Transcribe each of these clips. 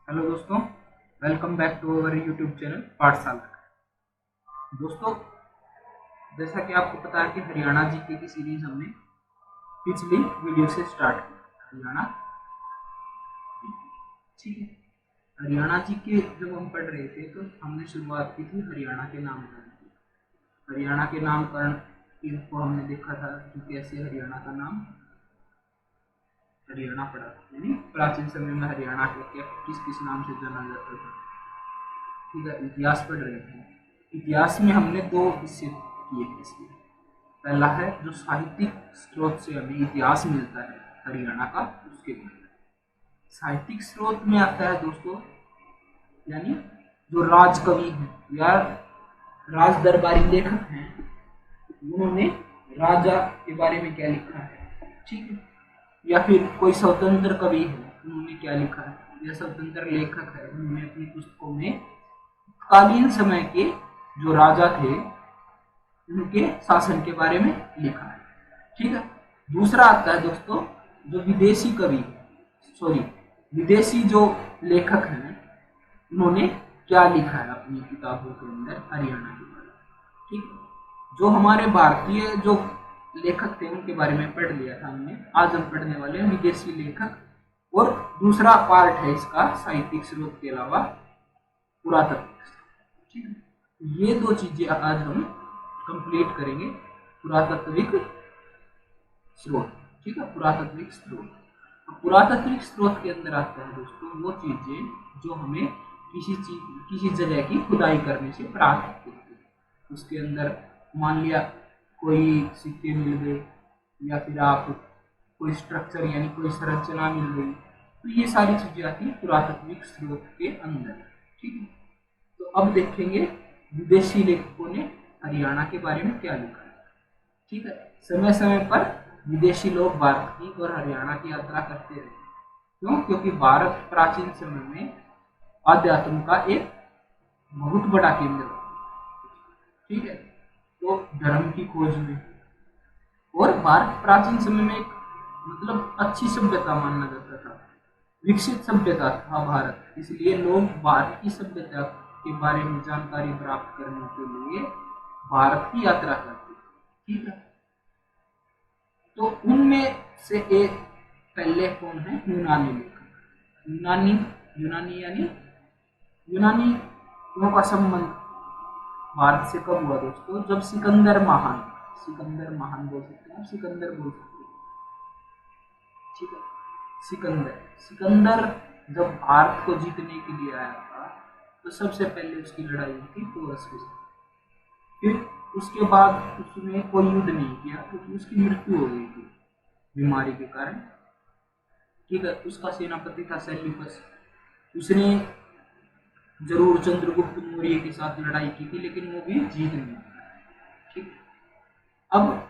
Hello दोस्तों, welcome back to our YouTube channel Pathshala. दोस्तों, जैसा कि आपको पता है कि हरियाणा जीके की सीरीज हमने पिछली वीडियो से स्टार्ट की। हरियाणा जीके, ठीक है। हरियाणा जीके जब हम पढ़ रहे थे तो हमने शुरुआत की थी हरियाणा के नामकरण की। हरियाणा के नामकरण को हमने देखा था कि कैसे हरियाणा का नाम हरियाणा पड़ा, यानी प्राचीन समय में हरियाणा के किस किस नाम से जाना जाता था। ठीक है, इतिहास पढ़ रहे थे। इतिहास में हमने दो हिस्से किए थे इसमें। पहला है जो साहित्यिक स्रोत से हमें इतिहास मिलता है हरियाणा का, उसके बारे में। साहित्यिक स्रोत में आता है दोस्तों, यानी जो राजकवि हैं या राज दरबारी लेखक हैं, उन्होंने राजा के बारे में क्या लिखा है, ठीक है। या फिर कोई स्वतंत्र कवि है, उन्होंने क्या लिखा है, या स्वतंत्र लेखक है, उन्होंने अपनी पुस्तकों में कालीन समय के जो राजा थे उनके शासन के बारे में लिखा है, ठीक है। दूसरा आता है दोस्तों, जो विदेशी कवि, विदेशी जो लेखक हैं, उन्होंने क्या लिखा है अपनी किताबों के अंदर हरियाणा के बारे में, ठीक है। जो हमारे भारतीय जो लेखक थे उनके बारे में पढ़ लिया था हमने। आज हम पढ़ने वाले हैं विदेशी लेखक, और दूसरा पार्ट है इसका साहित्यिक स्रोत के अलावा पुरातत्व, ठीक है। ये दो चीजें आज हम कंप्लीट करेंगे। पुरातात्विक स्रोत, ठीक है, पुरातात्विक स्रोत। पुरातात्विक स्रोत के अंदर आता है दोस्तों वो चीजें जो हमें किसी जगह की खुदाई करने से प्राप्त होती है। उसके अंदर मान लिया कोई सिक्के मिल गए, या फिर आप कोई स्ट्रक्चर यानी कोई संरचना मिल गई, तो ये सारी चीजें आती है पुरातात्विक स्रोत के अंदर, ठीक है। तो अब देखेंगे विदेशी लेखकों ने हरियाणा के बारे में क्या लिखा है, ठीक है। समय समय पर विदेशी लोग भारत की और हरियाणा की यात्रा करते रहे। क्यों? क्योंकि भारत प्राचीन समय में अध्यात्म का एक बहुत बड़ा केंद्र था, ठीक है। तो धर्म की खोज में, और भारत प्राचीन समय में एक मतलब अच्छी सभ्यता माना जाता था, विकसित सभ्यता था भारत। इसलिए लोग भारत की सभ्यता के बारे में जानकारी प्राप्त करने के लिए भारत की यात्रा करते थे, ठीक है। तो उनमें से एक पहले कौन है? यूनानी लेखक। यूनानी यानी यूनानियों का संबंध भारत से कब हुआ दोस्तों? जब सिकंदर महान बोल सकते हैं, सिकंदर बोल सकते हैं, ठीक है। सिकंदर जब भारत को जीतने के लिए आया था तो सबसे पहले उसकी लड़ाई हुई थी पोरस के साथ। फिर उसके बाद उसने कोई युद्ध नहीं किया क्योंकि उसकी मृत्यु हो गई थी बीमारी के कारण, ठीक है। उसका सेनापति था सेल्यूकस। उसने जरूर चंद्रगुप्त मौर्य के साथ लड़ाई की थी, लेकिन वो भी जीत नहीं पाया, ठीक। अब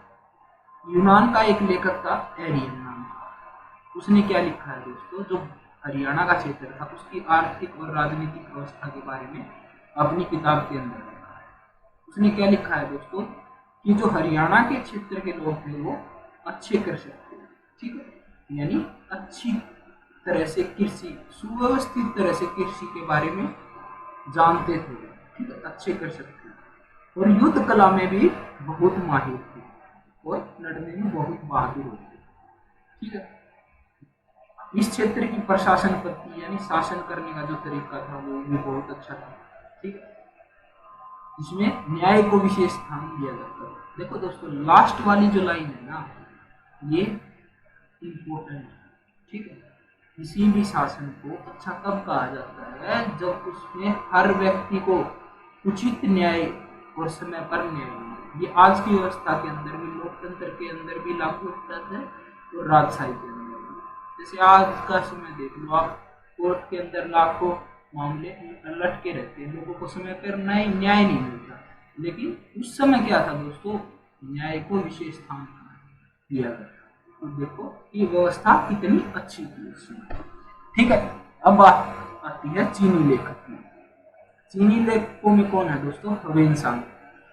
यूनान का एक लेखक था एरियन नाम का। उसने क्या लिखा है दोस्तों? जो हरियाणा का क्षेत्र था उसकी आर्थिक और राजनीतिक व्यवस्था के बारे में अपनी किताब के अंदर लिखा है। उसने क्या लिखा है दोस्तों? कि जो हरियाणा के क्षेत्र के लोग थे वो अच्छे कृषक थे, ठीक है, यानी अच्छी तरह से कृषि, सुव्यवस्थित तरह से कृषि के बारे में जानते थे, ठीक है, अच्छे कृषक थे, और युद्ध कला में भी बहुत माहिर थे, और लड़ने में बहुत बहादुर होते, ठीक है। इस क्षेत्र की प्रशासन पद्धति यानी शासन करने का जो तरीका था वो भी बहुत अच्छा था, ठीक है। इसमें न्याय को विशेष स्थान दिया जाता है। देखो दोस्तों, लास्ट वाली जो लाइन है ना, ये इम्पोर्टेंट है, ठीक है। किसी भी शासन को अच्छा तब कहा जाता है जब उसमें हर व्यक्ति को उचित न्याय और समय पर न्याय मिले। ये आज की व्यवस्था के अंदर भी, लोकतंत्र के अंदर भी लागू होता है, और राजशाही के अंदर भी। जैसे आज का समय देख लो आप, कोर्ट के अंदर लाखों मामले लटके रहते हैं, लोगों को समय पर न्याय नहीं मिलता। लेकिन उस समय क्या था दोस्तों? न्याय को विशेष स्थान दिया गया। तो देखो ये व्यवस्था कितनी अच्छी थी उस समय, ठीक है। अब बात आती है चीनी लेखक में। चीनी लेखकों में कौन है दोस्तों? ह्वेनसांग।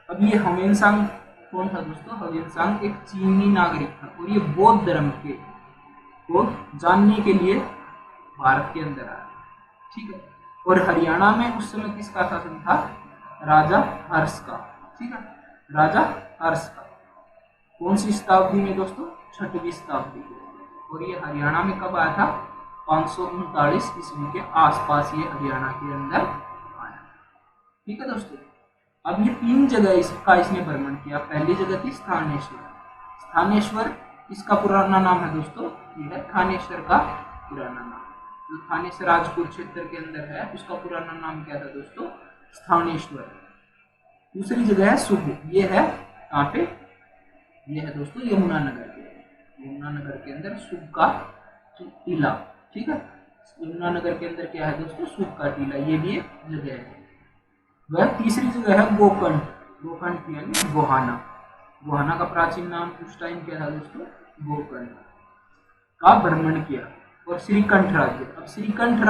अब ये ह्वेनसांग कौन था दोस्तों? ह्वेनसांग एक चीनी नागरिक था, और ये बौद्ध धर्म के को जानने के लिए भारत के अंदर आया, ठीक है। और हरियाणा में उस समय किसका शासन था? राजा हर्ष का। ठीक है, राजा हर्ष का। कौन सी शताब्दी में दोस्तों? 6वीं शताब्दी में। और ये हरियाणा में कब आया था? 539 ईस्वी के आसपास ये हरियाणा के अंदर आया। ठीक है दोस्तों, अब ये 3 जगह इसका इसने भ्रमण किया। पहली जगह थी स्थानेश्वर। स्थानेश्वर इसका पुराना नाम है दोस्तों, ये है थानेश्वर का पुराना नाम। जो थानेश्वर राजपुर क्षेत्र के अंदर है, उसका पुराना नाम क्या था दोस्तों? स्थानेश्वर। दूसरी जगह है सुध, ये है कहाँ पे? ये है दोस्तों यमुनानगर के। यमुनानगर के अंदर सुध का टीला। ठीक है, यमुनानगर के अंदर क्या है दोस्तों? सुध का टीला, ये भी एक जगह है। वह तीसरी जगह है गोकर्ण। गोकर्ण यानी गोहाना। गोहाना का प्राचीन नाम उस टाइम क्या था दोस्तों? गोकर्ण का भ्रमण किया। और श्रीकंठ राज्य। अब श्रीकंठ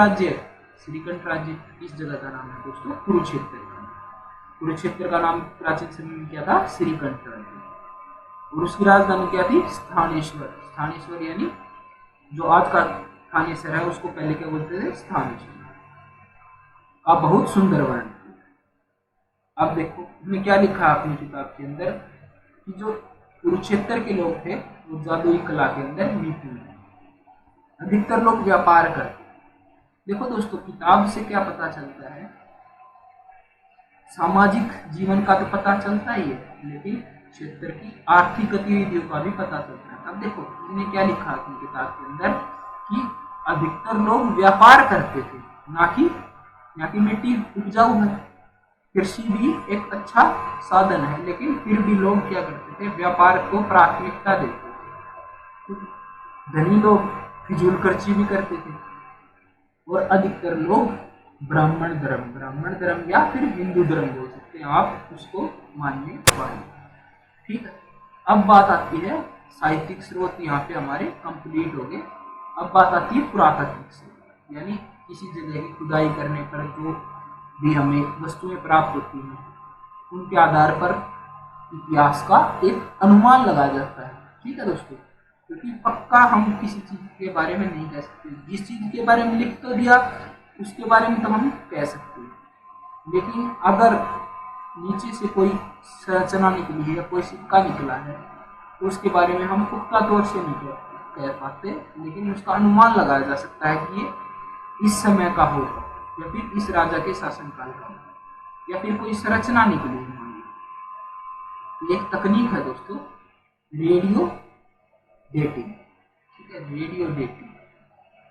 राज्य किस जगह का नाम है दोस्तों? कुरुक्षेत्र का। कुरुक्षेत्र का नाम प्राचीन समय में क्या था? श्रीकंठ राज्य। और उसकी राजधानी क्या थी? स्थानेश्वर। स्थानेश्वर यानी जो आज का थानेश्वर है, उसको पहले क्या बोलते थे? स्थानेश्वर। का बहुत सुंदर वर्णन। अब देखो इसमें क्या लिखा है अपनी किताब के अंदर कि जो कुरुक्षेत्र के लोग थे वो जादुई कला के अंदर निपुण थे। अधिकतर लोग व्यापार करते। देखो दोस्तों, किताब से क्या पता चलता है? सामाजिक जीवन का तो पता चलता ही है, लेकिन क्षेत्र की आर्थिक गतिविधियों का भी पता चलता है। अब देखो इन्हें क्या लिखा है अपनी किताब के अंदर कि अधिकतर लोग व्यापार करते थे, ना कि मिट्टी उपजाऊ है। कृषि भी एक अच्छा साधन है, लेकिन फिर भी लोग क्या करते थे? व्यापार को प्राथमिकता देते थे। धनी लोग फिजूल खर्ची भी करते थे। और अधिकतर लोग ब्राह्मण धर्म या फिर हिंदू धर्म बोल सकते हैं आप उसको मानने वाले। ठीक है, अब बात आती है साहित्यिक स्रोत। यहाँ पे हमारे कंप्लीट हो गए। अब बात आती है पुरातात्विक स्रोत, यानी किसी जगह की खुदाई करने पर जो भी हमें वस्तुएं प्राप्त होती हैं, उनके आधार पर इतिहास का एक अनुमान लगाया जाता है। ठीक है दोस्तों, क्योंकि पक्का हम किसी चीज के बारे में नहीं कह सकते। जिस चीज के बारे में लिख तो दिया उसके बारे में तो हम कह सकते हैं, लेकिन अगर नीचे से कोई संरचना निकली है या कोई सिक्का निकला है तो उसके बारे में हम पुख्ता तौर से नहीं कह पाते, लेकिन उसका अनुमान लगाया जा सकता है कि ये इस समय का होगा या फिर इस राजा के शासनकाल का होगा, या फिर कोई संरचना निकली है। एक तकनीक है दोस्तों रेडियो डेटिंग। ठीक है,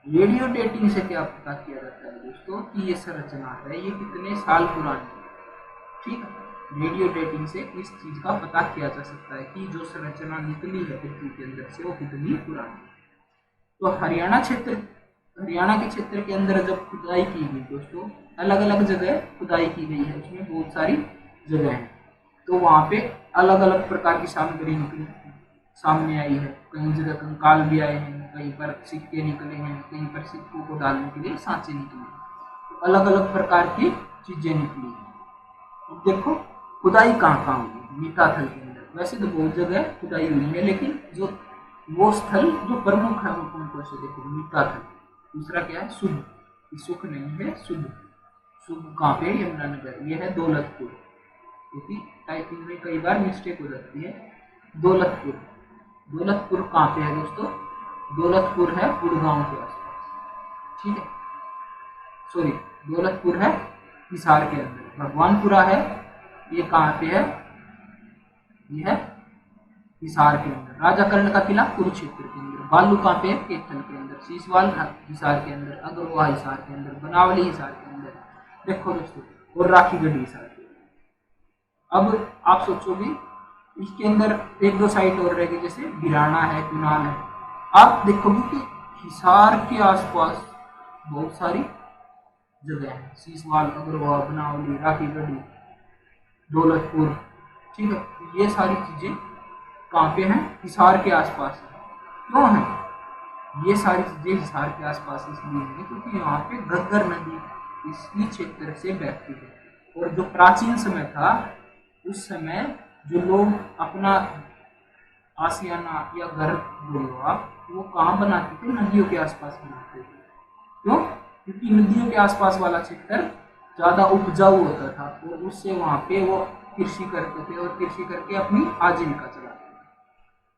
रेडियो डेटिंग से क्या पता किया जाता है दोस्तों कि ये संरचना है, ये कितने साल पुरानी है। ठीक है, रेडियो डेटिंग से इस चीज का पता किया जा सकता है कि जो संरचना निकली है पृथ्वी के अंदर से वो कितनी पुरानी है। तो हरियाणा के क्षेत्र के अंदर जब खुदाई की गई दोस्तों, अलग अलग जगह खुदाई की गई है, उसमें बहुत सारी जगह हैं। तो वहाँ पे अलग अलग प्रकार की सामग्री निकली सामने आई है। कई जगह कंकाल भी आए हैं, कहीं पर सिक्के निकले हैं, कहीं पर सिक्कों को डालने के लिए सांचे निकले। तो अलग अलग प्रकार की चीजें निकली हैं। अब देखो खुदाई कहाँ हुई? मीताथल के अंदर। वैसे तो बहुत जगह खुदाई हुई है, लेकिन जो वो स्थल जो प्रमुख है वो कौन कौन से? देखो मीताथल। दूसरा क्या है? शुद्ध। सुख नहीं है, शुद्ध। शुद्ध कहाँ पे? यमुनानगर। ये है दौलतपुर, क्योंकि टाइपिंग में कई बार मिस्टेक हो जाती है। दौलतपुर कहाँ पे है दोस्तों? दौलतपुर है गुड़गांव के आसपास। ठीक है, सॉरी, दौलतपुर है हिसार के अंदर। भगवानपुरा है, ये कहाँ पे है? ये है हिसार के अंदर। राजा कर्ण का किला कुरुक्षेत्र के अंदर। बालू कहाँ पे है? कैथल के अंदर। सीसवाल हिसार के अंदर। अगरवा हिसार के अंदर। बनावली हिसार के अंदर। देखो दोस्तों, और राखीगढ़ी हिसार के अंदर। अब आप सोचोगे इसके अंदर एक दो साइट और रहेगी, जैसे बिराना है, कुनाल है। आप देखोगे कि हिसार के आसपास बहुत सारी जगह है। सीसवाल, अगरवा, बनावली, राखीगढ़ी, दौलतपुर। ठीक है, ये सारी चीजें कहाँ पे हैं? हिसार के आसपास है। क्यों है ये सारी चीजें हिसार के आसपास? इसलिए है क्योंकि यहाँ पे घग्गर नदी इसी क्षेत्र से बहती है। और जो प्राचीन समय था, उस समय जो लोग अपना आशियाना या घर बोलो आप, वो कहाँ बनाते थे? नदियों के आसपास बनाते थे। क्यों? क्योंकि नदियों के आसपास वाला क्षेत्र ज़्यादा उपजाऊ होता था और उससे वहाँ पे वो कृषि करते थे और कृषि करके अपनी आजीविका चलाते थे।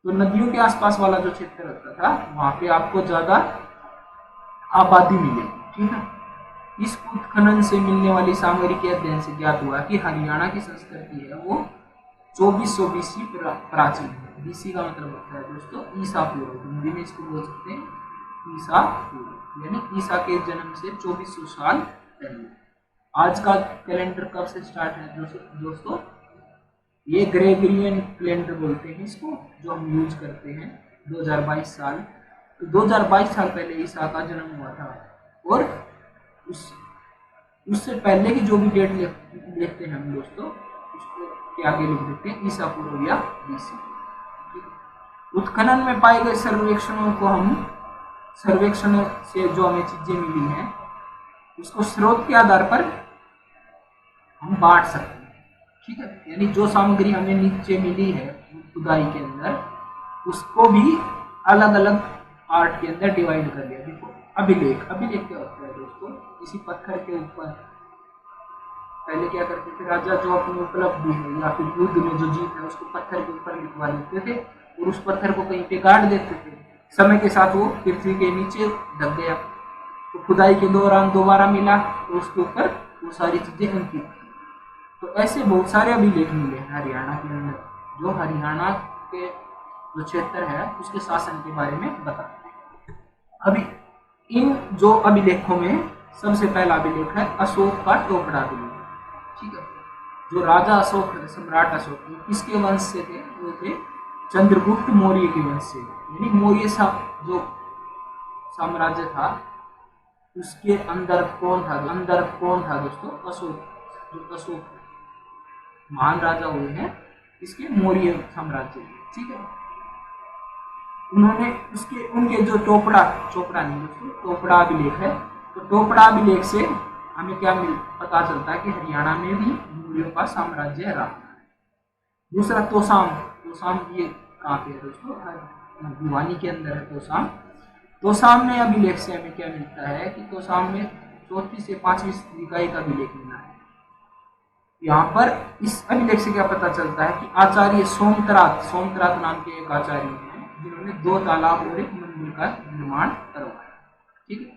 तो नदियों के आसपास वाला जो क्षेत्र होता था वहाँ पे आपको ज़्यादा आबादी मिलेगी, ठीक है। इस उत्खनन से मिलने वाली सामग्री के अध्ययन से ज्ञात हुआ कि हरियाणा की संस्कृति है वो 2400 बीसी प्राचीन है। बीसी का मतलब होता है दोस्तों ईसा पूर्व, हिंदी में इसको बोल सकते हैं ईसा पूर्व, यानी ईसा के जन्म से 2400 साल पहले। आज का कैलेंडर कब से स्टार्ट है दोस्तों? ये ग्रेगोरियन कैलेंडर बोलते हैं इसको, जो हम यूज करते हैं 2022 साल। तो 2022 साल पहले ईसा का जन्म हुआ था और उससे पहले की जो भी डेट लिखते हैं हम दोस्तों उसको के आगे लिख देते हैं ईसा पूर्व या बीसी। उत्खनन में पाए गए सर्वेक्षणों को हम सर्वेक्षण से जो हमें चीजें मिली हैं उसको स्रोत के आधार पर हम बांट सकते हैं, ठीक है। यानी जो सामग्री हमें नीचे मिली है खुदाई के अंदर उसको भी अलग अलग पार्ट के अंदर डिवाइड कर लिया। देखो अभिलेख, अभिलेख क्या होता है दोस्तों? किसी पत्थर के ऊपर पहले क्या करते थे राजा, जो अपनी उपलब्धि है या फिर युद्ध में जो जीत है उसको पत्थर के ऊपर लिखवा लेते थे और उस पत्थर को कहीं पे गाड़ देते थे। समय के साथ वो पृथ्वी के नीचे ढक गया, तो खुदाई के दौरान दोबारा मिला तो उसके ऊपर वो सारी चीजें अंकित थी। तो ऐसे बहुत सारे अभिलेख मिले हैं हरियाणा के अंदर, जो हरियाणा के जो क्षेत्र है उसके शासन के बारे में बताते हैं। अभी इन जो अभिलेखों में सबसे पहला अभिलेख है अशोक का टोपड़ा अभिलेख, ठीक है। जो राजा अशोक है, सम्राट अशोक, किसके वंश से थे? वो थे चंद्रगुप्त मौर्य के वंश से। यानी मौर्य जो साम्राज्य था उसके अंदर कौन था दोस्तों? अशोक। जो अशोक महान राजा हुए हैं इसके मौर्य साम्राज्य, ठीक है। उन्होंने उनके जो चोपड़ा नहीं दोस्तों, टोपड़ा अभिलेख है। तो टोपड़ा अभिलेख से हमें क्या पता चलता है कि हरियाणा में भी मौर्यों का साम्राज्य रहा। दूसरा तोसाम ये कहाँ पे है दोस्तों? भिवानी के अंदर है तोसाम में अभिलेख से हमें क्या मिलता है कि तोसाम में 4वीं से 5वीं सदी का अभिलेख मिला है। यहाँ पर इस अभिलेख से क्या पता चलता है कि आचार्य सोमत्रात नाम के एक आचार्य हैं जिन्होंने 2 तालाब और एक मंदिर का निर्माण करवाया, ठीक है।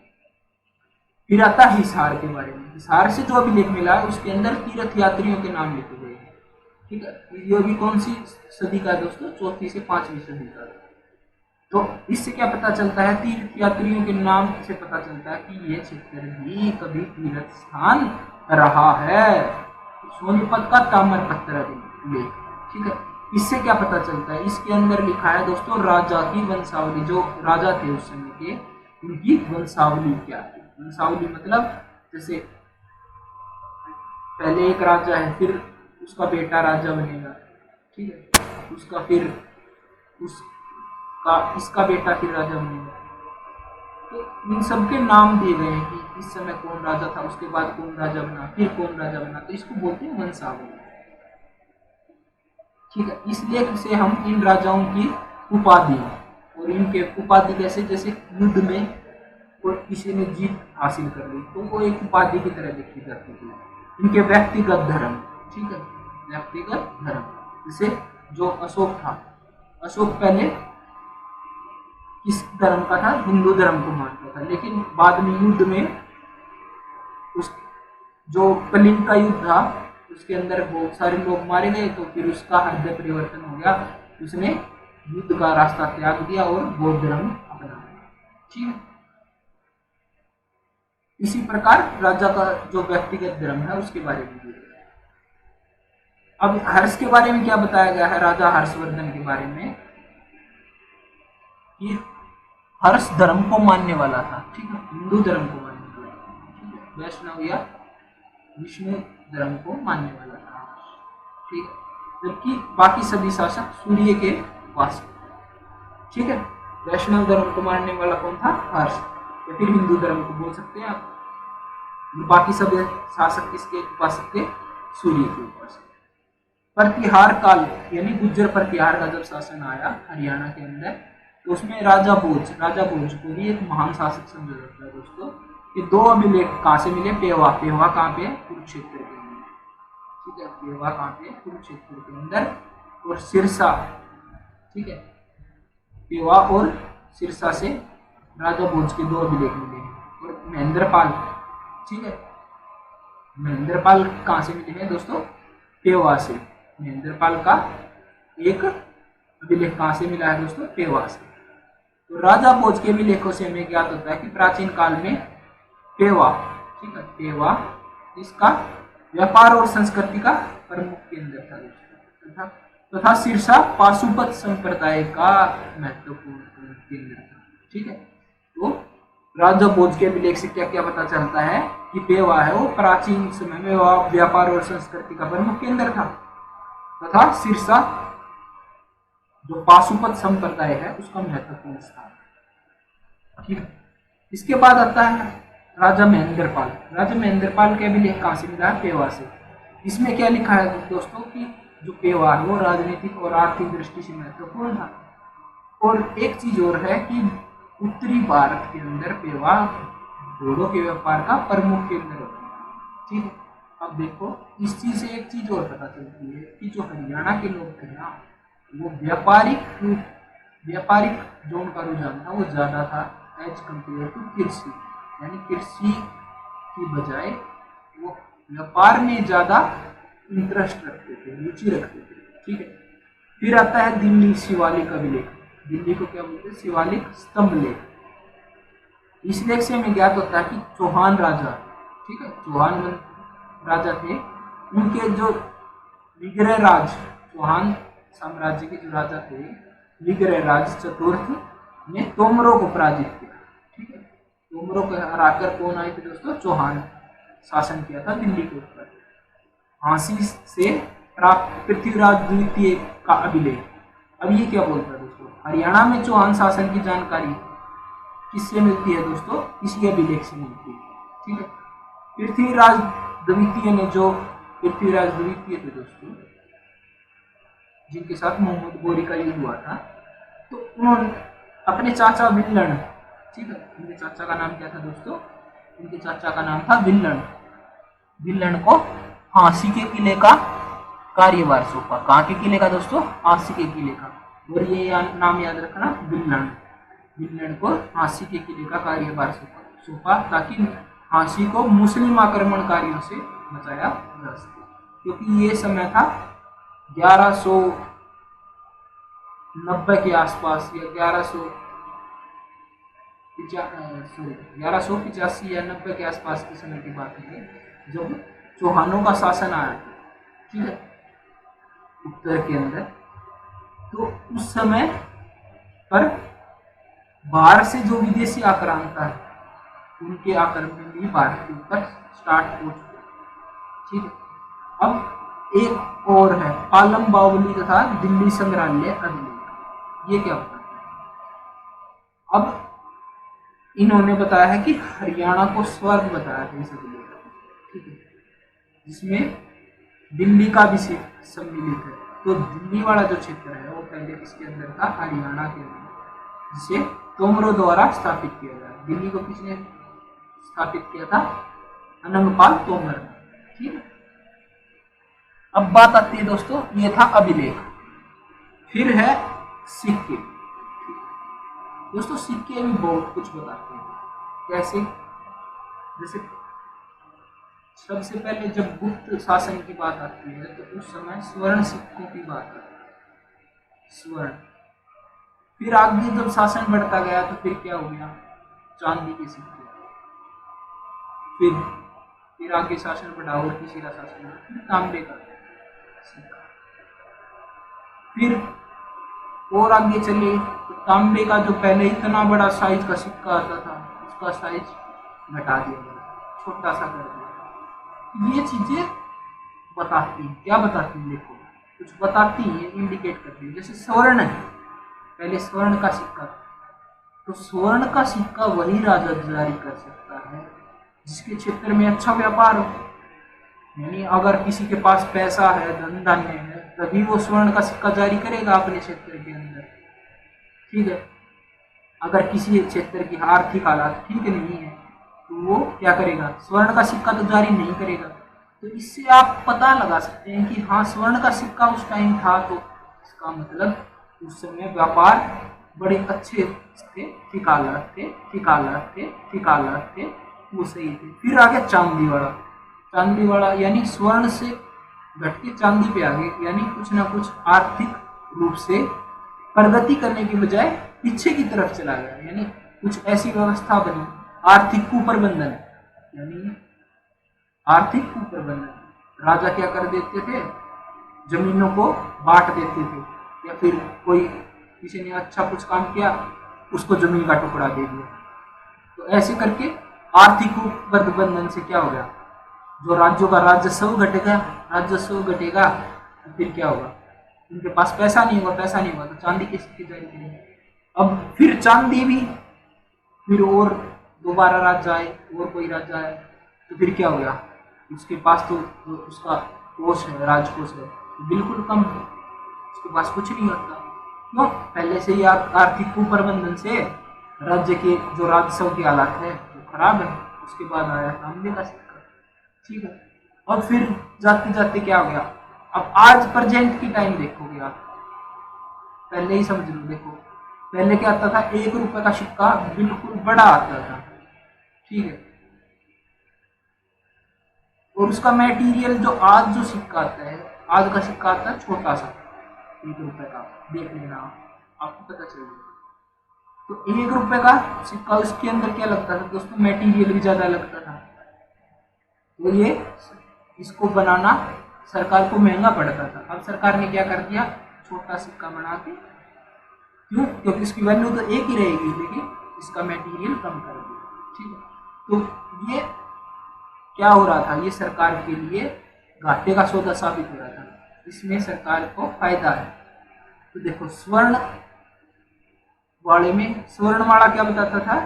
फिर आता है हिसार के बारे में। हिसार से जो अभिलेख मिला है उसके अंदर तीर्थ यात्रियों के नाम लिखे गए हैं, ठीक है। ये भी कौन सी सदी का दोस्तों? 4वीं से 5वीं सदी का। तो इससे क्या पता चलता है? तीर्थ यात्रियों के नाम से पता चलता है कि ये क्षेत्र भी कभी तीर्थ स्थान रहा है। सोनीपत का ताम्रपत्र अभिलेख, ठीक है। इससे क्या पता चलता है? इसके अंदर लिखा है दोस्तों राजा की वंशावली, जो राजा थे उस समय के उनकी वंशावली क्या थी। वंशावली मतलब जैसे पहले एक राजा है, फिर उसका बेटा राजा बनेगा, ठीक है। उसका फिर इसका बेटा फिर राजा बनेगा। तो इन सबके नाम दिए गए हैं कि इस समय कौन राजा था, उसके बाद कौन राजा बना, फिर कौन राजा बना। तो इसको बोलते हैं वंशावली, ठीक है। इसलिए से हम इन राजाओं की उपाधि और इनके उपाधि जैसे युद्ध में कोई किसी ने जीत हासिल कर ली तो वो एक उपाधि की तरह लिखी जाती थी। इनके व्यक्तिगत धर्म, ठीक है, व्यक्तिगत धर्म। जैसे जो अशोक था, अशोक पहले किस धर्म का था? हिंदू धर्म को मानता था, लेकिन बाद में युद्ध में जो कलिंग का युद्ध था उसके अंदर बहुत सारे लोग मारे गए, तो फिर उसका हृदय परिवर्तन हो गया, उसने युद्ध का रास्ता त्याग दिया और बौद्ध धर्म अपनाया, ठीक है। इसी प्रकार राजा का जो व्यक्तिगत धर्म है उसके बारे में भी। अब हर्ष के बारे में क्या बताया गया है? राजा हर्षवर्धन के बारे में कि हर्ष धर्म को मानने वाला था, ठीक है, हिंदू धर्म को मानने वाला था, वैष्णव या विष्णु धर्म को मानने वाला था, ठीक है। जबकि बाकी सभी शासक सूर्य के उपासक, ठीक है। वैष्णव धर्म को मानने वाला कौन था? हर्ष, या फिर हिंदू धर्म को बोल सकते हैं आप। बाकी सभी शासक किसके उपासक थे? सूर्य के उपासक। प्रतिहार काल यानी गुज्जर प्रतिहार का जब शासन आया हरियाणा के अंदर, तो उसमें राजा भोज को भी एक महान शासक समझा जाता है दोस्तों, कि दो अभिलेख कहाँ से मिले, पेवा। पेवा कहाँ पे, कुरुक्षेत्र के अंदर, ठीक है। पेवा कहाँ पे, कुरुक्षेत्र के अंदर। और सिरसा, ठीक है, पेवा और सिरसा से राजा भोज के दो अभिलेख मिले हैं। और महेंद्रपाल, ठीक है, महेंद्रपाल कहाँ से मिले हैं दोस्तों, पेवा से। महेंद्रपाल का एक अभिलेख कहाँ से मिला है दोस्तों, पेवा से। तो राजा भोज के अभिलेखों से हमें ज्ञात होता है कि प्राचीन काल में पेवा, ठीक है, पेवा इसका व्यापार और संस्कृति का प्रमुख केंद्र था दोस्तों, तथा सिरसा पाशुपत संप्रदाय का महत्वपूर्ण केंद्र था, ठीक है। तो राजा भोज के अभिलेख से क्या क्या पता चलता है कि पेवा है वो प्राचीन समय में व्यापार और संस्कृति का प्रमुख केंद्र था, तथा सिरसा जो पाशुपत संप्रदाय है उसका महत्वपूर्ण स्थान, ठीक है। इसके बाद आता है राजा महेंद्रपाल। राजा महेंद्रपाल के अभिलेख कहाँ से मिला है, पेवा से। इसमें क्या लिखा है दोस्तों कि जो पेवा है वो राजनीतिक और आर्थिक दृष्टि से महत्वपूर्ण था। और एक चीज और है कि उत्तरी भारत के अंदर पेवा घोड़ों के व्यापार का प्रमुख केंद्र होता है, ठीक है। अब देखो इस चीज से एक चीज और पता चलती है कि जो हरियाणा के लोग थे ना, वो व्यापारिक जो उनका रुझान था वो ज्यादा था एज कम्पेयर टू कृषि, यानी कृषि की बजाय वो व्यापार में ज्यादा इंटरेस्ट रखते थे, रुचि रखते थे, ठीक है। फिर आता है दिल्ली शिवालिक अभिलेख। दिल्ली को क्या बोलते हैं, शिवालिक स्तंभ लेख। इस लेख से हमें ज्ञात होता है कि चौहान राजा, ठीक है, चौहान राजा थे, उनके जो विग्रह राज, चौहान साम्राज्य के जो राजा थे विग्रह राज चतुर्थ ने तोमरों को पराजित किया, ठीक है। तोमरों को हराकर कौन आए थे दोस्तों, चौहान शासन किया था दिल्ली के ऊपर। झांसी से प्राप्त पृथ्वीराज द्वितीय का अभिलेख। अब ये क्या बोलता है दोस्तों, हरियाणा में चौहान शासन की जानकारी किससे मिलती है दोस्तों, इसी अभिलेख से मिलती है, ठीक है। पृथ्वीराज द्वितीय ने, जो पृथ्वीराज द्वितीय थे दोस्तों जिनके साथ मोहम्मद गोरी का युद्ध हुआ था, तो उन्होंने अपने चाचा विल्लन, ठीक है, उनके चाचा का नाम क्या था दोस्तों, उनके चाचा का नाम था विल्लन, विल्लन को झांसी के किले का कार्यभार सौंपा। कहाँ के किले का दोस्तों, झांसी के किले का। और ये नाम याद रखना, विल्लन, विल्लन को झांसी के किले का कार्यभार सौंपा ताकि झांसी को मुस्लिम आक्रमणकारियों से बचाया जा सके, क्योंकि ये समय था 1190 के आसपास या 1185 या 90 के आसपास के समय की बात है जब चौहानों का शासन आया था, ठीक है, उत्तर के अंदर। तो उस समय पर बाहर से जो विदेशी आक्रांता है उनके आक्रमण भी भारत के ऊपर स्टार्ट हो चुके, ठीक है। अब एक और है आलम बावली तथा दिल्ली संग्रहालय अभिलेख। ये क्या बताता है, अब इन्होंने बताया है कि हरियाणा को स्वर्ग बताया था इस अभिलेख, ठीक है, जिसमें दिल्ली का भी सम्मिलित है। तो दिल्ली वाला जो क्षेत्र है वो पहले किसके अंदर था, हरियाणा के अंदर, जिसे तोमरों द्वारा स्थापित किया गया। दिल्ली को किसने स्थापित किया था, अनंगपाल तोमर, ठीक है। अब बात आती है दोस्तों, ये था अभिलेख। फिर है सिक्के। दोस्तों सिक्के भी बहुत कुछ बताते हैं, कैसे, जैसे सबसे पहले जब गुप्त शासन की बात आती है तो उस समय स्वर्ण सिक्कों की बात आती है, स्वर्ण। फिर आगे जब शासन बढ़ता गया तो फिर क्या हो गया, चांदी के सिक्के। फिर आगे शासन बढ़ा और किसी का शासन बढ़ा, फिर तांबे का सिक्का। फिर और आगे चले तो तांबे का जो पहले इतना बड़ा साइज का सिक्का आता था उसका साइज घटा दिया गया, छोटा सा कर दिया। ये चीजें बताती हैं, क्या बताती हैं, देखो कुछ बताती हैं, इंडिकेट करती है। जैसे स्वर्ण है, पहले स्वर्ण का सिक्का, तो स्वर्ण का सिक्का वही राजा जारी कर सकता है जिसके क्षेत्र में अच्छा व्यापार हो। यानी अगर किसी के पास पैसा है, धन धान्य है, तभी वो स्वर्ण का सिक्का जारी करेगा अपने क्षेत्र के अंदर, ठीक है। अगर किसी क्षेत्र की आर्थिक हालात ठीक नहीं है तो वो क्या करेगा, स्वर्ण का सिक्का तो जारी नहीं करेगा। तो इससे आप पता लगा सकते हैं कि हाँ स्वर्ण का सिक्का उस टाइम था, तो इसका मतलब उस समय व्यापार बड़े अच्छे थे, फिकालत थे, फिकालत थे, फिकालत थे, वो सही थे। फिर आ गया चांदी वाला। चांदी वाला यानी स्वर्ण से घट के चांदी पे आ गए, यानी कुछ ना कुछ आर्थिक रूप से प्रगति करने की बजाय पीछे की तरफ चला गया, यानी कुछ ऐसी व्यवस्था बनी, आर्थिक कुप्रबंधन, यानी आर्थिक कुप्रबंधन। राजा क्या कर देते थे, जमीनों को बांट देते थे, या फिर कोई किसी ने अच्छा कुछ काम किया उसको जमीन का टुकड़ा दे दिया। तो ऐसे करके आर्थिक कुप्रबंधन से क्या हो गया, जो राज्यों का राजस्व घटेगा, राजस्व घटेगा तो फिर क्या होगा, उनके पास पैसा नहीं होगा, पैसा नहीं होगा तो चांदी के सिक्के जारी करेंगे। अब फिर चांदी भी, फिर और दोबारा राज्य आए, और कोई राज्य आए, तो फिर क्या हो गया, उसके पास तो उसका कोष है, राजकोष है, बिल्कुल कम है, उसके पास कुछ नहीं होता। क्यों, पहले से ही आर्थिक कुप्रबंधन से राज्य के जो राजस्व की हालत है वो खराब है। उसके बाद आया तांबे का सिक्का, ठीक है। और फिर जाते जाते क्या हो गया, अब आज प्रेजेंट की टाइम देखोगे आप, पहले ही समझ लो, देखो पहले क्या आता था, 1 रुपए का सिक्का बिल्कुल बड़ा आता था, ठीक है, और उसका मटेरियल जो आज जो सिक्का आता है, आज का सिक्का आता है छोटा सा 1 रुपए का, देख लेना आपको पता चलेगा। तो 1 रुपए का सिक्का, उसके अंदर क्या लगता था दोस्तों, मटेरियल भी ज्यादा लगता था, तो ये इसको बनाना सरकार को महंगा पड़ता था। अब सरकार ने क्या कर दिया, छोटा सिक्का बना के, क्यों, क्योंकि इसकी वैल्यू तो एक ही रहेगी, लेकिन इसका मटेरियल कम कर दिया, ठीक है। तो ये क्या हो रहा था, ये सरकार के लिए घाटे का सौदा साबित हो रहा था, इसमें सरकार को फायदा है। तो देखो स्वर्ण वाले में, स्वर्णमाला क्या बताता था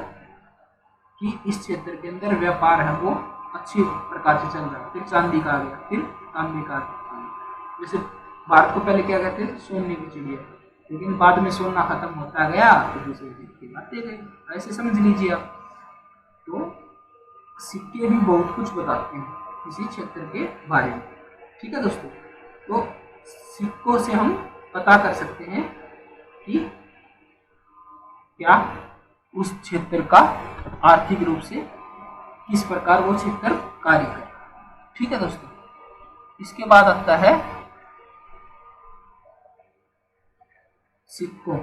कि इस क्षेत्र के अंदर व्यापार है वो अच्छी प्रकार से चल रहा है। फिर चांदी का आ गया, फिर तांबे का आ गया। जैसे भारत को पहले क्या कहते थे, सोने की चिड़िया, लेकिन बाद में सोना खत्म होता गया तो दूसरे की बातें गई, ऐसे समझ लीजिए आप। तो सिक्के भी बहुत कुछ बताते हैं किसी क्षेत्र के बारे में, ठीक है दोस्तों। तो सिक्कों से हम पता कर सकते हैं कि क्या उस क्षेत्र का आर्थिक रूप से किस प्रकार वो क्षेत्र कार्य करे, ठीक है दोस्तों। इसके बाद आता है सिक्कों,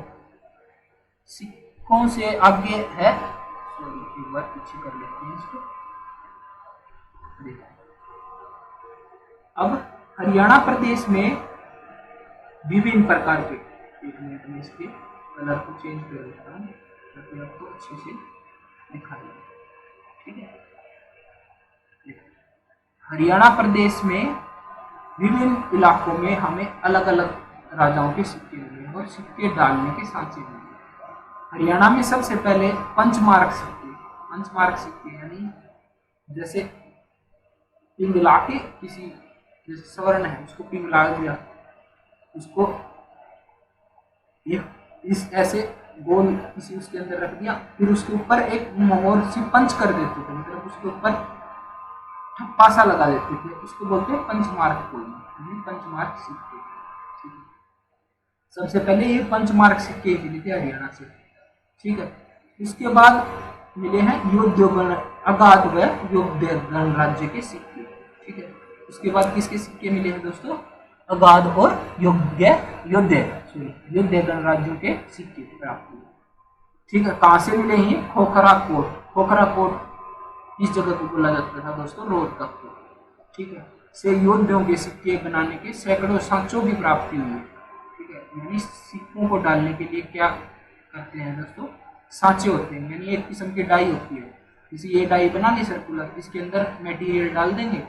सिक्कों से आगे है, सॉरी एक बार पीछे कर लेते हैं इसको। अब हरियाणा प्रदेश में विभिन्न प्रकार के, एक मिनट में इसके कलर को चेंज कर देता हूँ ताकि आपको अच्छे से दिखाई दे, ठीक है। हरियाणा प्रदेश में विभिन्न इलाकों में हमें अलग अलग राजाओं के सिक्के मिले और सिक्के डालने के सांचे मिले। हरियाणा में सबसे पहले पंचमार्क सिक्के, पंचमार्क सिक्के यानी जैसे पिंगला के किसी, जैसे स्वर्ण है उसको पिंगला दिया, उसको इस ऐसे गोल किसी उसके अंदर रख दिया, फिर उसके ऊपर एक मोहर सी पंच कर देते थे, मतलब उसके ऊपर ठप्पा सा लगा देते थे, उसको बोलते हैं पंचमार्क बोलना, पंचमार्क सिक्के, ठीक है। सबसे पहले ये पंचमार्क सिक्के मिले थे हरियाणा से, ठीक है। इसके बाद मिले हैं योद्धगण, अगाध व योद्धगण राज्य के सिक्के, ठीक है। उसके बाद किसके सिक्के मिले हैं दोस्तों, अगाध और योद्धगण राज्यों के सिक्के प्राप्त हुए, ठीक है। कहाँ से मिले हैं, खोखरा कोट, खोखरा कोट इस जगह को बोला जाता था दोस्तों रोहतक को, ठीक है। से योद्धियों के सिक्के बनाने के सैकड़ों सांचों की प्राप्ति हुई है, ठीक है। यानी सिक्कों को डालने के लिए क्या करते हैं दोस्तों, सांचे होते हैं, यानी एक किस्म की डाई होती है, जैसे ये डाई बना ली सर्कुलर, इसके अंदर मटेरियल डाल देंगे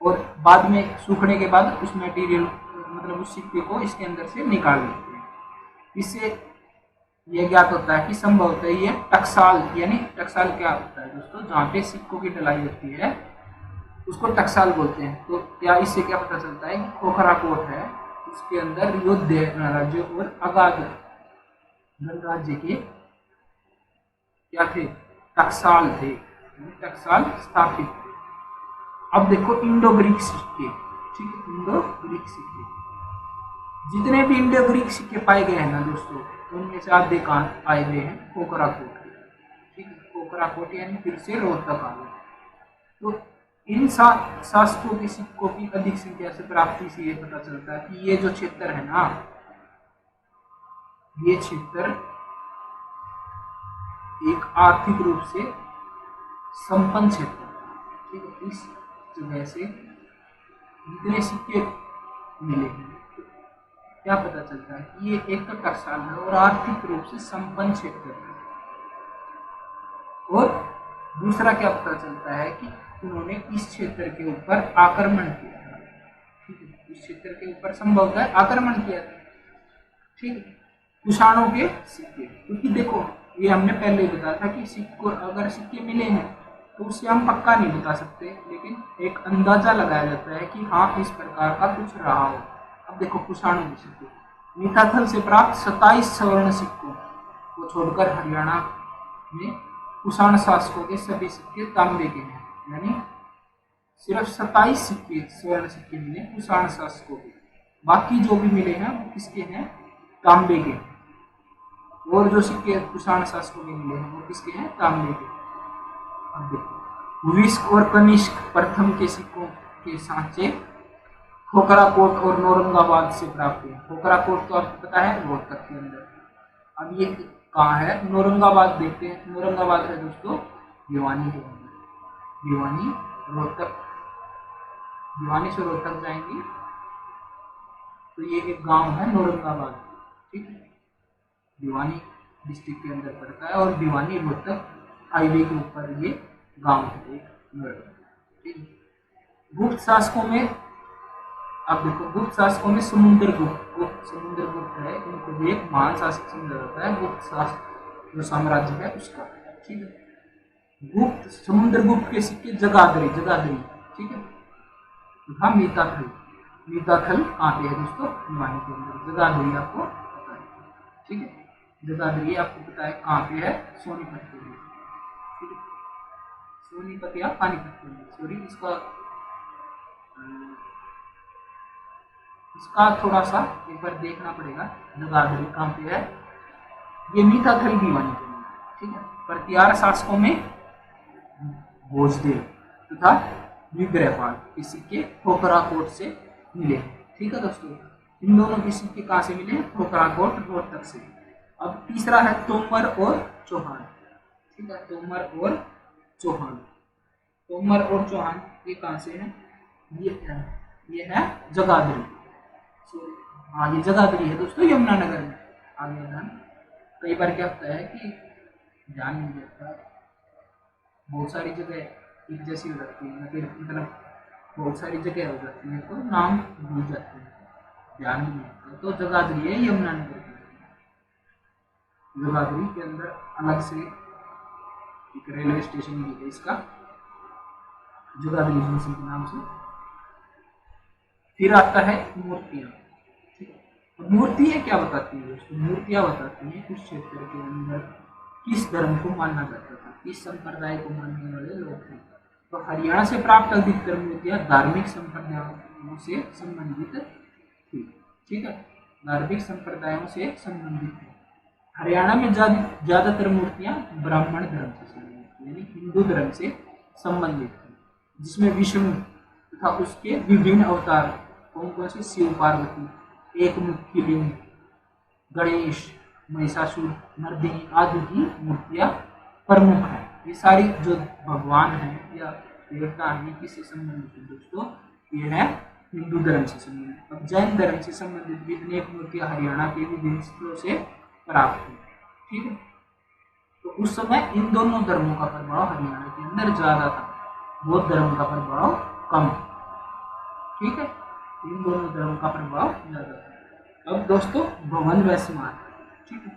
और बाद में सूखने के बाद उस मटेरियल मतलब उस सिक्के को इसके अंदर से निकाल देते हैं। इससे यह ज्ञात होता है कि संभव होता है ये टकसाल, यानी टकसाल क्या होता है दोस्तों, जहाँ पे सिक्कों की ढलाई होती है उसको टकसाल बोलते हैं। तो क्या इससे क्या पता चलता है कि खोखरा कोट है, उसके अंदर योद्ध राज्य और अगाध गणराज्य के क्या थे, टकसाल थे, टकसाल स्थापित। अब देखो इंडो ग्रीक सिक्के, ठीक है, इंडो ग्रीक सिक्के, जितने भी इंडो ग्रीक सिक्के पाए गए हैं ना दोस्तों, उनमें से आधे कहाँ पाए गए हैं, कोकराकोट, ठीक है, कोकराकोट यानी फिर से रोहतक आ गए। तो इन शासकों के सिक्कों की अधिक संख्या से प्राप्ति से ये पता चलता है कि ये जो क्षेत्र है ना, ये क्षेत्र एक आर्थिक रूप से संपन्न क्षेत्र है, ठीक है। इस जगह से जितने सिक्के मिले हैं, क्या पता चलता है कि ये एक तो टकसाल है और आर्थिक रूप से संपन्न क्षेत्र है। और दूसरा क्या पता चलता है कि उन्होंने इस क्षेत्र के ऊपर आक्रमण किया था, ठीक है, इस क्षेत्र के ऊपर संभवतः आक्रमण किया था, ठीक है, कुषाणों के सिक्के। क्योंकि देखो ये हमने पहले ही बताया था कि सिक्कों अगर सिक्के मिले हैं तो उससे हम पक्का नहीं बता सकते, लेकिन एक अंदाजा लगाया जाता है कि हाँ इस प्रकार का कुछ रहा हो। अब देखो कुषाणों के सिक्के, मिताथल से प्राप्त 27 स्वर्ण सिक्कों को छोड़कर हरियाणा में कुषाण शासकों के सभी सिक्के तांबे के हैं, यानी सिर्फ 27 सिक्के स्वर्ण सिक्के मिले कुषाण शासकों के, बाकी जो भी मिले हैं वो किसके हैं, तांबे के। और जो सिक्के कुषाण शासकों के मिले हैं वो किसके हैं, तांबे के। अब देखो विस्क और कनिष्क प्रथम के सिक्कों के सांचे खोखराकोट और नौरंगाबाद से प्राप्त हुए। खोखराकोट तो आपको पता है रोहतक के अंदर। अब ये कहाँ है, नौरंगाबाद देखते हैं। नौरंगाबाद है दोस्तों भिवानी के अंदर, भिवानी रोहतक, भिवानी से रोहतक जाएंगे तो ये एक गांव है नौरंगाबाद, ठीक है, भिवानी डिस्ट्रिक्ट के अंदर पड़ता है और भिवानी रोहतक हाईवे के ऊपर ये गांव है एक, ठीक है। गुप्त शासकों में, अब देखो गुप्त शासकों में समुद्रगुप्त है, उनको भी एक महान शासक समझा जाता है, गुप्त शासक जो साम्राज्य है उसका, ठीक है। गुप्त समुद्रगुप्त के सिक्के जगाधरी, ठीक है, तथा मीताथल, मीताथल कहाँ पे है दोस्तों, भिवानी के अंदर। जगाधरी आपको पता है, ठीक है, जगाधरी आपको पता है कहाँ पे है, सोनीपत के अंदर, ठीक है, सोनीपत या पानीपत के अंदर, सॉरी इसका थोड़ा सा एक बार देखना पड़ेगा, जगाधरी कहाँ पे है, ये मीताथल भिवानी के अंदर, ठीक है। प्रतिहार शासकों में भोजदेव तथा विग्रहपाल के सिक्के खोखराकोट से मिले, ठीक है दोस्तों। इन दोनों के सिक्के कहाँ से मिले, खोखराकोट रोहतक से। अब तीसरा है तोमर और चौहान, ठीक है, तोमर और चौहान, तोमर और चौहान ये कहाँ से है, ये है जगाधरी, हाँ ये जगाधरी है दोस्तों, यमुनानगर में। आगे ध्यान, कई बार क्या होता है कि ध्यान नहीं देता, बहुत सारी जगह एक जैसी हो जाती है, फिर मतलब बहुत सारी जगह हो जाती है तो नाम भूल जाते हैं, ध्यान नहीं देता। तो जगाधरी है यमुनानगर के, जगाधरी के अंदर अलग से एक रेलवे स्टेशन भी है इसका, जगाधरी जंक्शन के नाम से। फिर आता है मूर्तियाँ, मूर्तियाँ क्या बताती है दोस्तों, मूर्तियाँ बताती हैं उस क्षेत्र के अंदर किस धर्म को माना जाता था, किस संप्रदाय को मानने वाले लोग थे। तो हरियाणा से प्राप्त अधिकतर मूर्तियाँ धार्मिक संप्रदायों से संबंधित थी, ठीक है, धार्मिक संप्रदायों से संबंधित थी। हरियाणा में ज्यादातर मूर्तियाँ ब्राह्मण धर्म से संबंधित यानी हिंदू धर्म से संबंधित थी, जिसमें विष्णु तथा उसके विभिन्न अवतार कौन कौन से, शिव पार्वती, एक मुखी लिंग, गणेश, महिषासुर मर्दिनी आदि की मूर्तियाँ प्रमुख हैं। ये सारी जो भगवान हैं या देवता हैं किससे संबंधित है दोस्तों, ये है हिंदू धर्म से संबंधित। अब जैन धर्म से संबंधित भी अनेक मूर्तियाँ हरियाणा के विभिन्न स्थलों से प्राप्त हुई, ठीक है। तो उस समय इन दोनों धर्मों का प्रभाव हरियाणा के अंदर ज्यादा था, बौद्ध धर्म का प्रभाव कम, ठीक है, इन दोनों धर्म का प्रभाव ज्यादा था। अब दोस्तों भवन व स्मारक, ठीक है,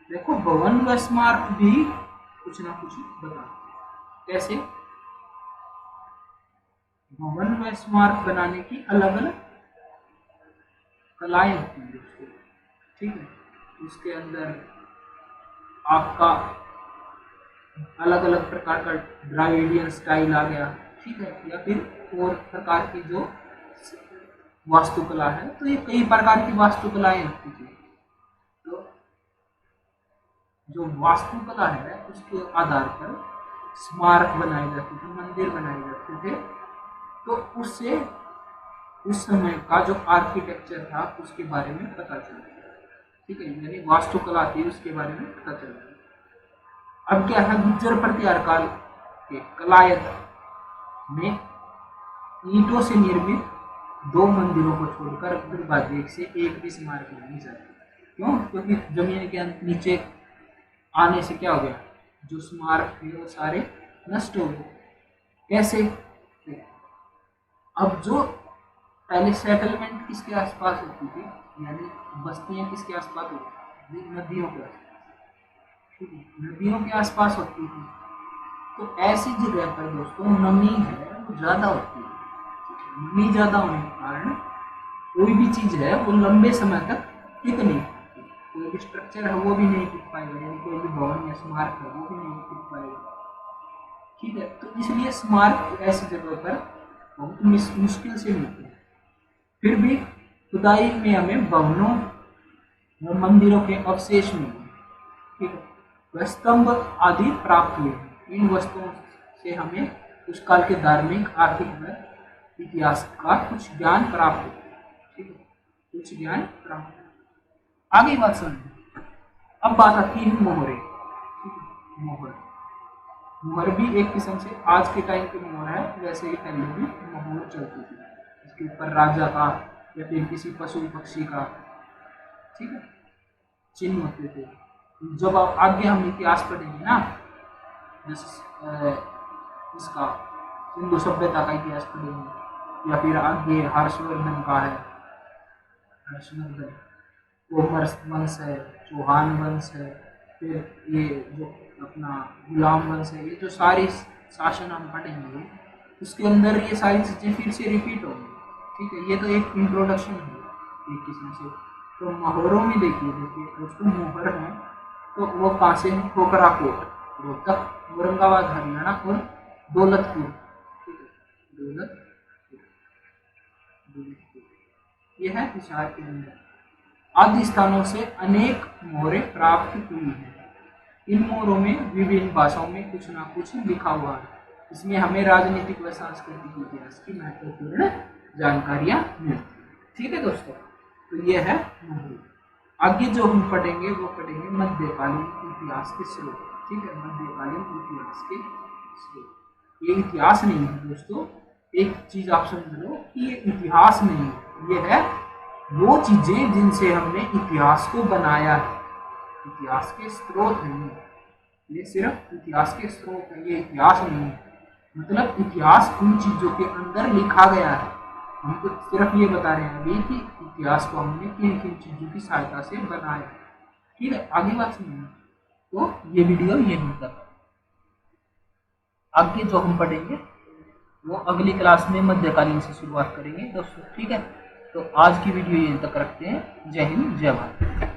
देखो भवन व स्मारक भी कुछ ना कुछ बता, कैसे भवन व स्मारक बनाने की अलग अलग कलाएं होती हैं दोस्तों, ठीक है। इसके अंदर आपका अलग अलग प्रकार का द्राविडियन स्टाइल आ गया, ठीक है, या फिर और प्रकार की जो वास्तुकला है, तो ये कई प्रकार की वास्तुकलाएं होती थी। तो जो वास्तुकला है उसके आधार पर स्मारक बनाए जाते थे, मंदिर बनाए जाते थे। तो उससे उस समय का जो आर्किटेक्चर था उसके बारे में पता चला, ठीक है, यानी वास्तुकला थी उसके बारे में पता चला। अब क्या है, गुज्जर प्रतिहार काल के कलायत में ईंटों से निर्मित 2 मंदिरों को छोड़कर दुर्भाग्य से एक भी स्मारक नहीं जाती। क्यों? क्योंकि जमीन के नीचे आने से क्या हो गया, जो स्मारक थे वो सारे नष्ट हो गए। कैसे? अब जो पहले सेटलमेंट किसके आसपास होती थी, यानी बस्तियां किसके आसपास होती थी, नदियों के आसपास, ठीक है, नदियों के आसपास होती थी। तो ऐसी जगह पर दोस्तों नमी है वो ज्यादा होती है। नमी ज्यादा होने के कारण कोई भी चीज है वो लंबे समय तक टिक नहीं पाती, कोई भी स्ट्रक्चर है वो भी नहीं टिक पाएगा, यानी कोई भी भवन या स्मारक है वो भी नहीं टिक पाएगा, ठीक है। तो इसलिए स्मारक ऐसी जगह पर बहुत मुश्किल से मिलते हैं। फिर भी खुदाई में हमें भवनों व मंदिरों के अवशेष मिले, ठीक है, वह स्तंभ आदि प्राप्त हुए। इन वस्तुओं से हमें उस काल के धार्मिक, आर्थिक व इतिहास का कुछ ज्ञान प्राप्त होता है, ठीक है, कुछ ज्ञान प्राप्त होता है। आगे बात समझिए। अब बात आती है मोहरे, ठीक है, मोहर। मोहर भी एक किस्म से आज के टाइम के मोहर है, वैसे ही पहले भी मोहर चलती थी, इसके ऊपर राजा का या फिर किसी पशु पक्षी का, ठीक है, चिन्ह होते थे। जब आप आगे हम इतिहास पढ़ेंगे ना, जैसे इसका सिंधु सभ्यता का इतिहास पढ़ेंगे, या फिर आगे हर्षवर्धन का है, हर्षवर्धन, तोमर वंश है, चौहान वंश है, फिर ये जो अपना गुलाम वंश है, ये जो सारे शासन हम पढ़ेंगे उसके अंदर ये सारी चीज़ें फिर से रिपीट होंगी, ठीक है। ये तो एक इंट्रोडक्शन है एक किस्म से। तो मोहरों में देखिए दोस्तों, मोहर है तो वो कहाँ से है, खोखरा कोट, रोहतक, औरंगाबाद हरियाणा, और दौलतपुर, ठीक है, दौलतपुर, ये है हिसार के अंदर। आदि स्थानों से अनेक मोहरें प्राप्त हुई हैं। इन मोहरों में विभिन्न भाषाओं में कुछ ना कुछ लिखा हुआ है। इसमें हमें राजनीतिक व सांस्कृतिक इतिहास की महत्वपूर्ण जानकारियां मिलती हैं, ठीक है दोस्तों। तो ये है मोहरे। आगे जो हम पढ़ेंगे वो पढ़ेंगे मध्यकालीन इतिहास के स्रोत, ठीक है, मध्यकालीन इतिहास के स्रोत। ये इतिहास नहीं है दोस्तों, एक चीज आप समझ लो कि ये इतिहास नहीं है, ये है वो चीजें जिनसे हमने इतिहास को बनाया है। इतिहास के स्रोत नहीं, ये सिर्फ इतिहास के स्रोत है, ये इतिहास नहीं है। मतलब इतिहास उन चीजों के अंदर लिखा गया है, हम तो सिर्फ ये बता रहे हैं अभी कि इतिहास को हमने किन किन चीजों की सहायता से बनाया, ठीक है। आगे बात सुनिए। तो ये वीडियो यहीं तक, आगे जो हम पढ़ेंगे वो अगली क्लास में मध्यकालीन से शुरुआत करेंगे दोस्तों, ठीक है। तो आज की वीडियो यहीं तक रखते हैं। जय हिंद, जय भारत।